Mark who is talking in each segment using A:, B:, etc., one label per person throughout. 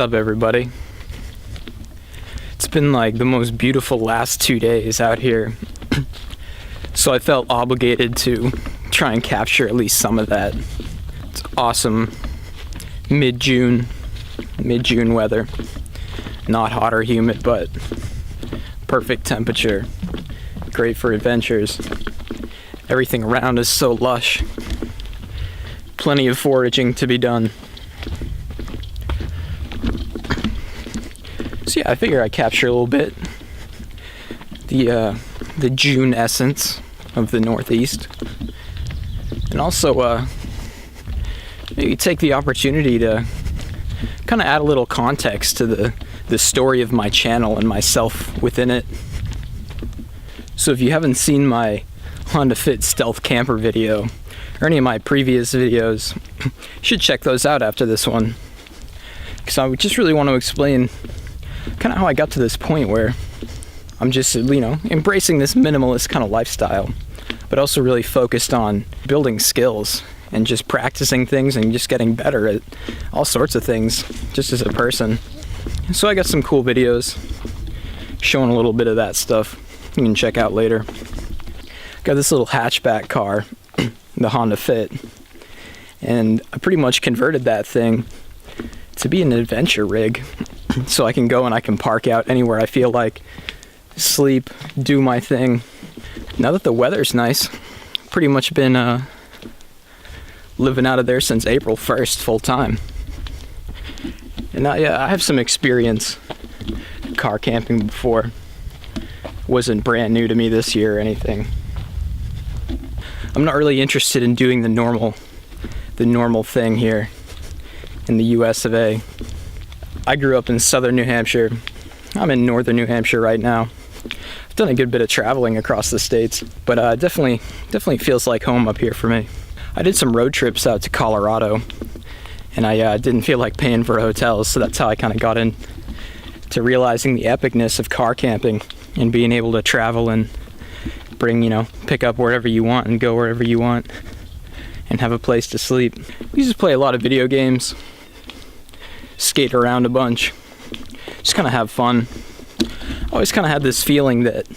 A: up, everybody? It's been like the most beautiful last 2 days out here, so I felt obligated to try and capture at least some of that. It's awesome mid-June weather. Not hot or humid, but perfect temperature. Great for adventures. Everything around is so lush. Plenty of foraging to be done. So yeah, I figure I'd capture a little bit the June essence of the Northeast, and also maybe take the opportunity to kind of add a little context to the story of my channel and myself within it. So if you haven't seen my Honda Fit Stealth Camper video or any of my previous videos, you should check those out after this one, because I just really want to explain kind of how I got to this point where I'm just, embracing this minimalist kind of lifestyle, but also really focused on building skills and just practicing things and just getting better at all sorts of things just as a person. So I got some cool videos showing a little bit of that stuff you can check out later. Got this little hatchback car, the Honda Fit, and I pretty much converted that thing to be an adventure rig. So I can go and I can park out anywhere I feel like, sleep, do my thing. Now that the weather's nice, pretty much been living out of there since April 1st full time. And I have some experience car camping before. Wasn't brand new to me this year or anything. I'm not really interested in doing the normal thing here in the US of A. I grew up in southern New Hampshire. I'm in northern New Hampshire right now. I've done a good bit of traveling across the states, but definitely feels like home up here for me. I did some road trips out to Colorado, and I didn't feel like paying for hotels, so that's how I kind of got in to realizing the epicness of car camping and being able to travel and bring, pick up wherever you want and go wherever you want and have a place to sleep. We used to play a lot of video games, skate around a bunch, just kind of have fun. I always kind of had this feeling that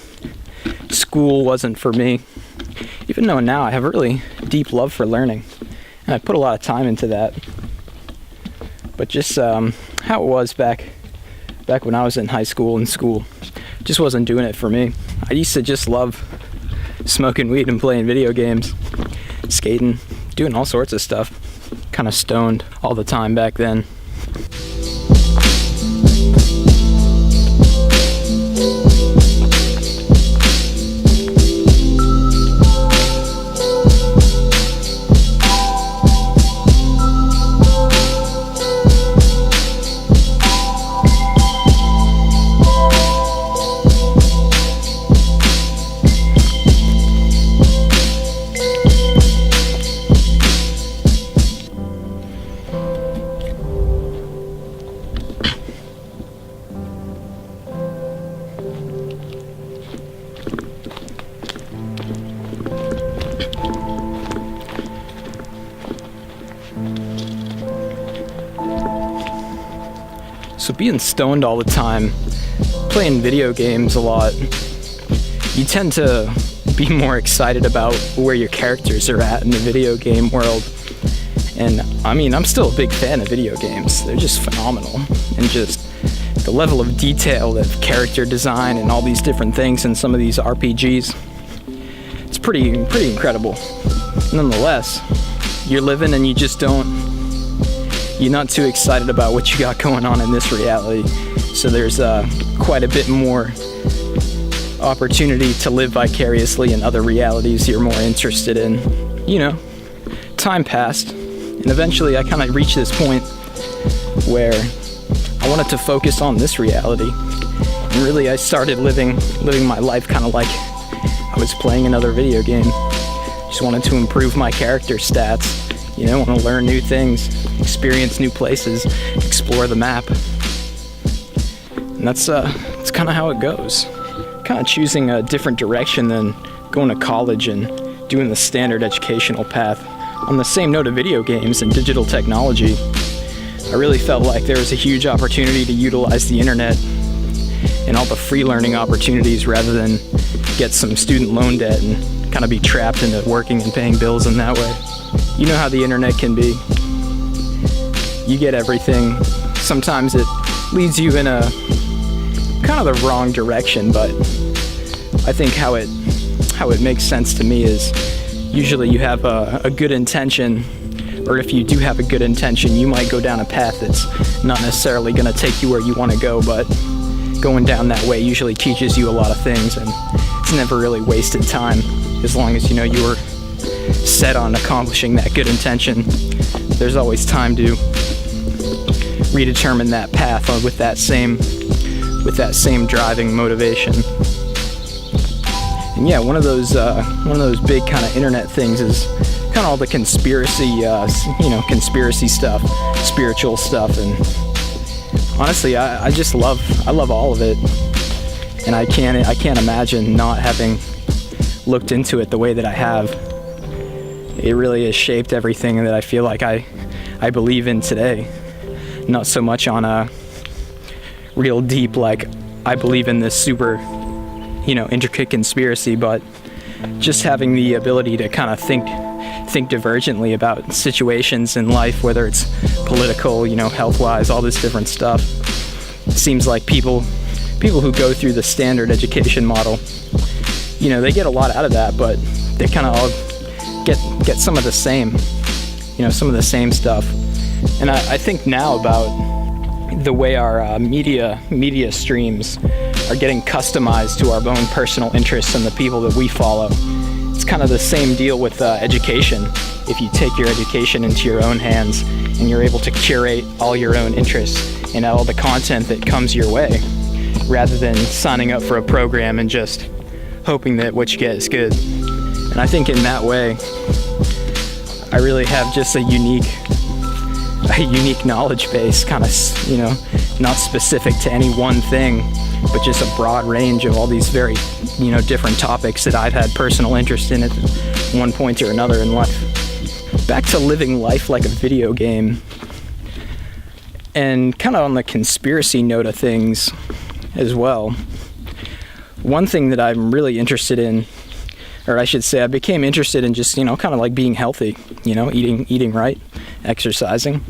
A: school wasn't for me, even though now I have a really deep love for learning, and I put a lot of time into that. But just how it was back when I was in high school and school, just wasn't doing it for me. I used to just love smoking weed and playing video games, skating, doing all sorts of stuff. Kind of stoned all the time back then. So being stoned all the time, playing video games a lot, you tend to be more excited about where your characters are at in the video game world. And I'm still a big fan of video games. They're just phenomenal. And just the level of detail of character design and all these different things in some of these RPGs, it's pretty incredible. Nonetheless, you're living and you're not too excited about what you got going on in this reality. So there's quite a bit more opportunity to live vicariously in other realities you're more interested in. Time passed, and eventually I kind of reached this point where I wanted to focus on this reality. And really I started living my life kind of like I was playing another video game. Just wanted to improve my character stats. Want to learn new things, experience new places, explore the map. And that's kind of how it goes. Kind of choosing a different direction than going to college and doing the standard educational path. On the same note of video games and digital technology, I really felt like there was a huge opportunity to utilize the internet and all the free learning opportunities rather than get some student loan debt and kind of be trapped into working and paying bills in that way. You know how the internet can be. You get everything. Sometimes it leads you in a kind of the wrong direction, but I think how it makes sense to me is usually you have a good intention, or if you do have a good intention, you might go down a path that's not necessarily going to take you where you want to go, but going down that way usually teaches you a lot of things, and it's never really wasted time as long as you know you were set on accomplishing that good intention. There's always time to redetermine that path with that same driving motivation. And yeah, one of those big kind of internet things is kind of all the conspiracy stuff, spiritual stuff, and honestly, I love all of it, and I can't imagine not having looked into it the way that I have. It really has shaped everything that I feel like I believe in today. Not so much on a real deep, like, I believe in this super, intricate conspiracy, but just having the ability to kind of think divergently about situations in life, whether it's political, health-wise, all this different stuff. It seems like people who go through the standard education model, they get a lot out of that, but they kind of all get some of the same, some of the same stuff. And I think now about the way our media streams are getting customized to our own personal interests and the people that we follow. It's kind of the same deal with education. If you take your education into your own hands and you're able to curate all your own interests and all the content that comes your way, rather than signing up for a program and just hoping that what you get is good. And I think in that way, I really have just a unique knowledge base, kind of, not specific to any one thing, but just a broad range of all these very, different topics that I've had personal interest in at one point or another in life. Back to living life like a video game, and kind of on the conspiracy note of things as well. One thing that I'm really interested in, or I should say I became interested in just, kind of like being healthy, eating right, exercising.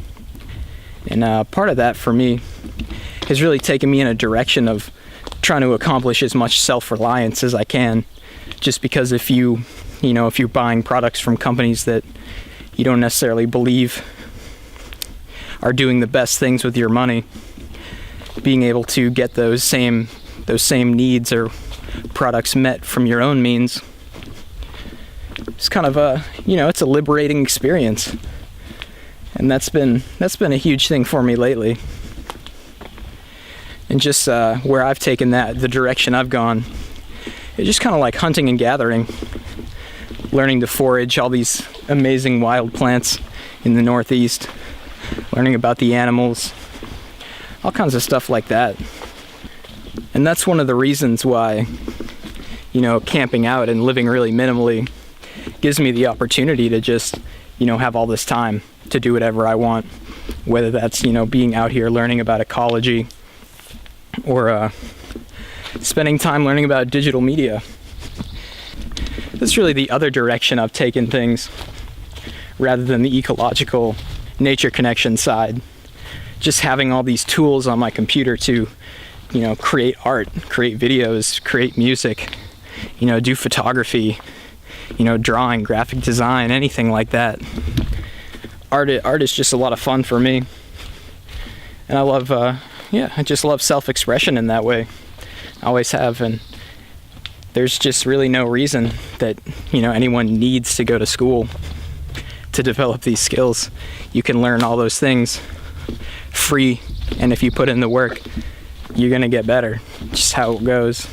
A: And part of that for me has really taken me in a direction of trying to accomplish as much self-reliance as I can, just because if you're buying products from companies that you don't necessarily believe are doing the best things with your money, being able to get those same needs or products met from your own means, it's kind of it's a liberating experience. And that's been a huge thing for me lately. And just where I've taken that, the direction I've gone, it's just kind of like hunting and gathering, learning to forage all these amazing wild plants in the Northeast, learning about the animals, all kinds of stuff like that. And that's one of the reasons why, camping out and living really minimally gives me the opportunity to just, have all this time to do whatever I want, whether that's, being out here learning about ecology or spending time learning about digital media. That's really the other direction I've taken things, rather than the ecological nature connection side. Just having all these tools on my computer to, create art, create videos, create music, do photography, drawing, graphic design, anything like that. Art is just a lot of fun for me. And I love, I just love self-expression in that way. I always have, and there's just really no reason that, anyone needs to go to school to develop these skills. You can learn all those things free, and if you put in the work, you're gonna get better. Just how it goes.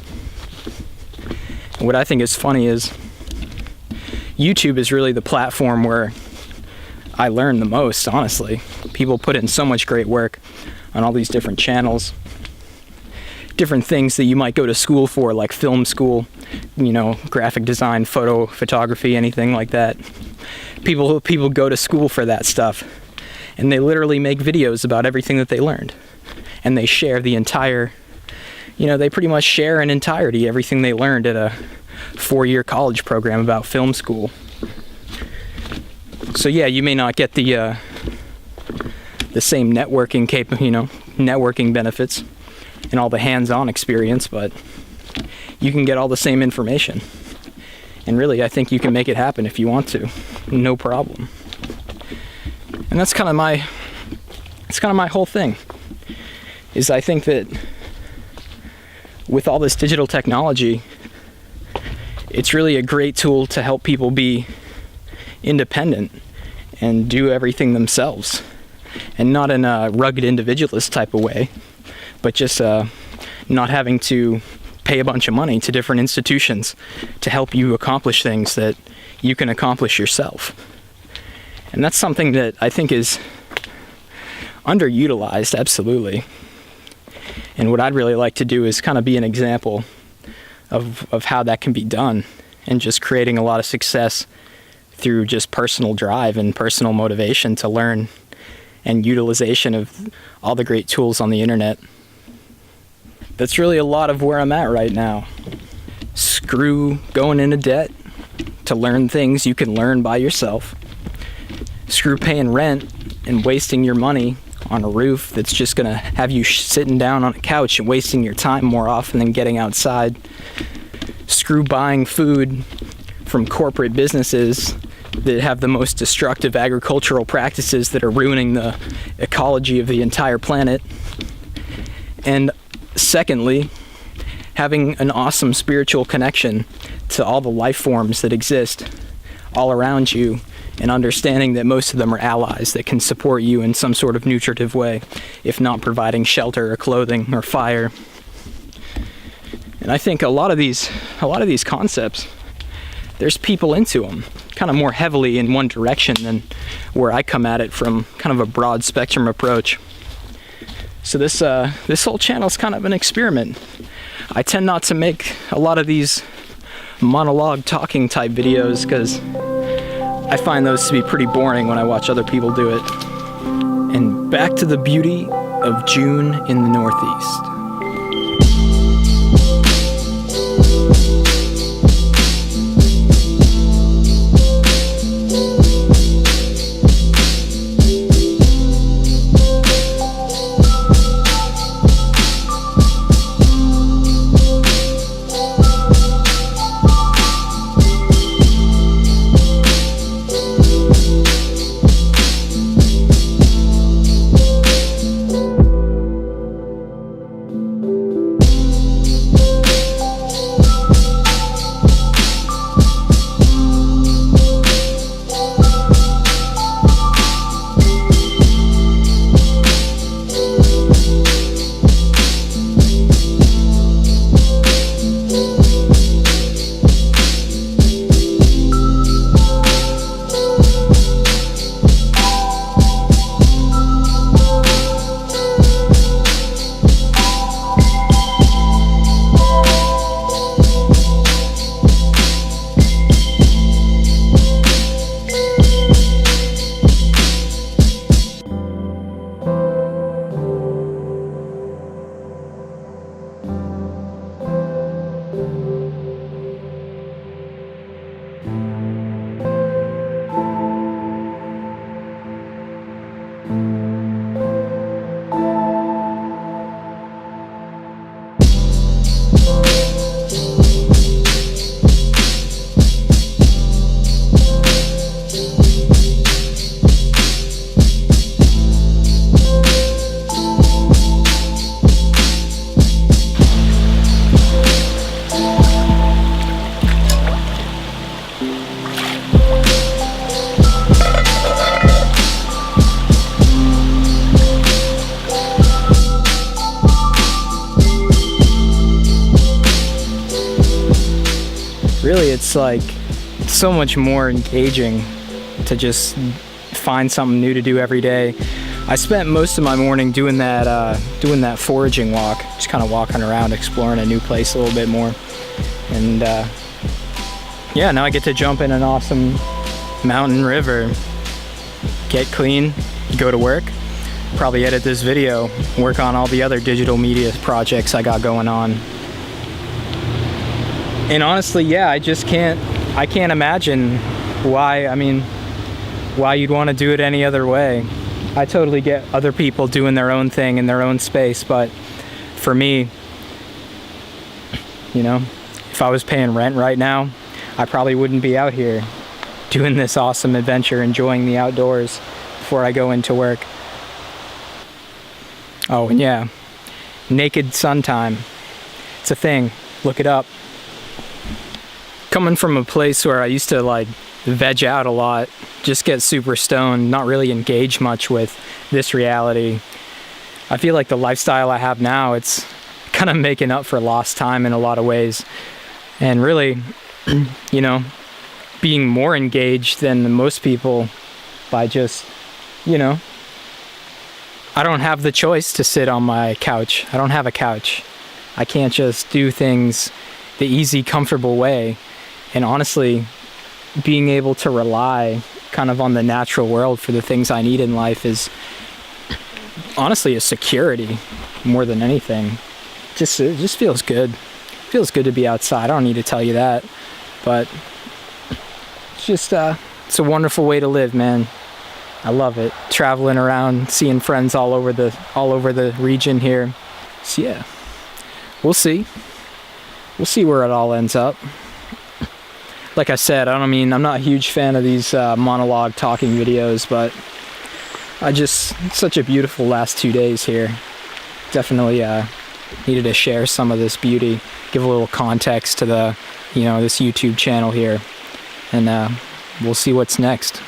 A: And what I think is funny is YouTube is really the platform where I learn the most, honestly. People put in so much great work on all these different channels. Different things that you might go to school for, like film school, graphic design, photography, anything like that. People go to school for that stuff. and they literally make videos about everything that they learned. And they share the entire, they pretty much share in entirety everything they learned at a 4-year college program about film school. So yeah, you may not get the same networking benefits and all the hands-on experience, but you can get all the same information. And really, I think you can make it happen if you want to, no problem. And that's kind of my whole thing. Is I think that with all this digital technology, it's really a great tool to help people be independent and do everything themselves, and not in a rugged individualist type of way, but just not having to pay a bunch of money to different institutions to help you accomplish things that you can accomplish yourself. And that's something that I think is underutilized, absolutely. And what I'd really like to do is kind of be an example of how that can be done, and just creating a lot of success through just personal drive and personal motivation to learn, and utilization of all the great tools on the internet. That's really a lot of where I'm at right now. Screw going into debt to learn things you can learn by yourself. Screw paying rent and wasting your money on a roof that's just gonna have you sitting down on a couch and wasting your time more often than getting outside. Screw buying food from corporate businesses that have the most destructive agricultural practices that are ruining the ecology of the entire planet. And secondly, having an awesome spiritual connection to all the life forms that exist all around you, and understanding that most of them are allies that can support you in some sort of nutritive way, if not providing shelter or clothing or fire. And I think a lot of these concepts, there's people into them kind of more heavily in one direction than where I come at it from kind of a broad spectrum approach. So this whole channel is kind of an experiment. I tend not to make a lot of these monologue talking type videos because I find those to be pretty boring when I watch other people do it. And back to the beauty of June in the Northeast. Really, it's like so much more engaging to just find something new to do every day. I spent most of my morning doing that foraging walk, just kind of walking around, exploring a new place a little bit more. And yeah, now I get to jump in an awesome mountain river, get clean, go to work, probably edit this video, work on all the other digital media projects I got going on. And honestly, yeah, I can't imagine why you'd want to do it any other way. I totally get other people doing their own thing in their own space, but for me, you know, if I was paying rent right now, I probably wouldn't be out here doing this awesome adventure, enjoying the outdoors before I go into work. Oh, and yeah, naked sun time. It's a thing. Look it up. Coming from a place where I used to like veg out a lot, just get super stoned, not really engage much with this reality, I feel like the lifestyle I have now, it's kind of making up for lost time in a lot of ways. And really, you know, being more engaged than most people by just, you know, I don't have the choice to sit on my couch. I don't have a couch. I can't just do things the easy, comfortable way. And honestly, being able to rely kind of on the natural world for the things I need in life is honestly a security more than anything. It just feels good. It feels good to be outside. I don't need to tell you that, but it's just it's a wonderful way to live, man. I love it. Traveling around, seeing friends all over the region here. So yeah, we'll see where it all ends up. Like I said, I'm not a huge fan of these monologue talking videos, but it's such a beautiful last 2 days here. Definitely needed to share some of this beauty, give a little context to this YouTube channel here, and we'll see what's next.